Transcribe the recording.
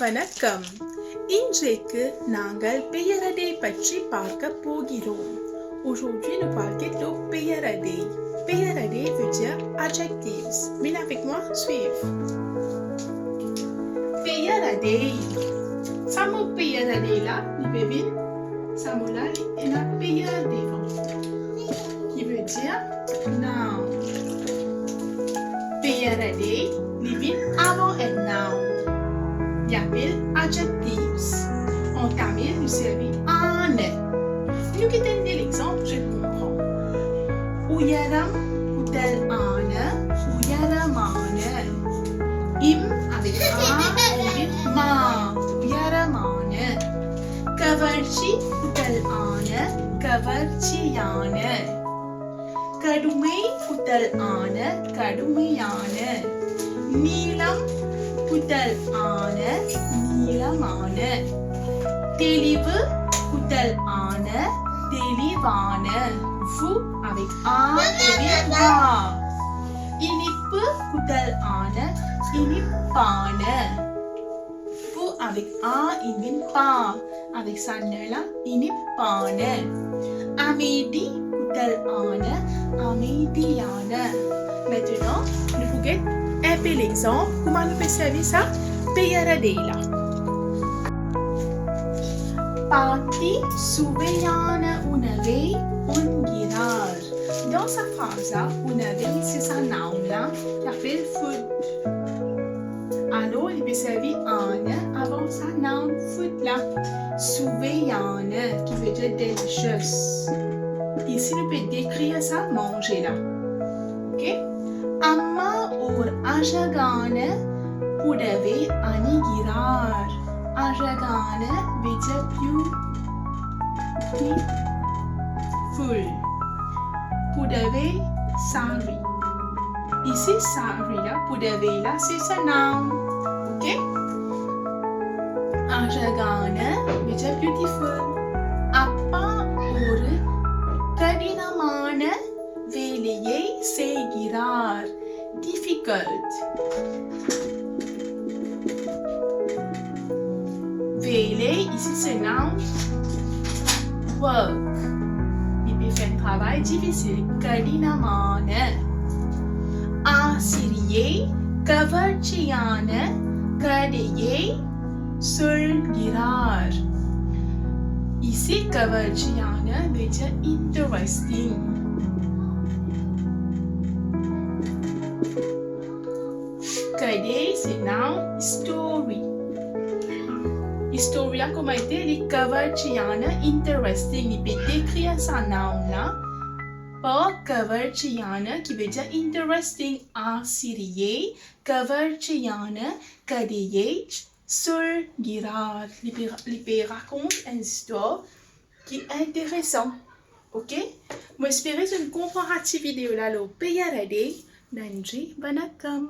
வணக்கம். இன்றைக்கு நாங்கள் பெயரடை பற்றி பார்க்க போகிறோம். Aujourd'hui, nous parlons de பெயரடை. பெயரடை veut dire adjectives. Venez avec moi, suivez. பெயரடை. Sama பெயரடை là, ni bevin. Sama là, il y a பெயர் devant. Qui veut dire noun. பெயரடை, ni vin avant un noun. Il appelle adjectives. En tamil, nous servit ane. Nous qui donne l'exemple, je comprends. Uyaram, utal ane, uyaramane. Im avec a, avec ma, uyaramane. Kavarchi, utal ane, kavarchiyane. Kadumai, utal ane, kadumiyane. Neelam, புத்தல் ஆன நீளமான. தெளிவு புத்தல் ஆன தெளிவான. Vous avec a avec va. இனிப்பு புத்தல் ஆன இனிப்பான. Vous avec a in pa avec sa nela இனிப்பான. அமைதி புத்தல் ஆன அமைதியான. Maintenant, nous pouvons un bel exemple. Comment nous peut servir ça? பெயரடை là. பாட்டி சுவையான உணவை உண்கிறார். Dans sa phrase là, உணவை c'est sa noun là qui appelle food. Alors il peut servir en avant sa noun food là. சுவையான qui veut dire delicious. Ici nous peut décrire ça manger là. Ok? அம்மா ஓர் அழகான புடவை அணிகிறார். அழகான with a beautiful. புடவை sari. Ici sari là, புடவை là c'est ça noun. Ok? அழகான with a beautiful. அப்பா ஒரு கடினமான வேலையை செய்கிறார். Difficult. வேலை, ici c'est noun. Work. Il peut faire un travail difficile. கடினமான. ஆசிரியை கவர்ச்சியான கதையை சொல்கிறார். Ici கவர்ச்சியான veut dire interesting. Kade, c'est noun, story. Historia, comme a été les kavarchiana, interesting. Il peut décrire sa noun là. Par kavarchiana, qui veut dire interesting, asiriye, kavarchiana, kadeye, sur girar. Il peut raconter une histoire qui est intéressante. Ok? Moi, j'espère que vous comprendrez cette vidéo là, le பெயரடை. நன்றி, வணக்கம்.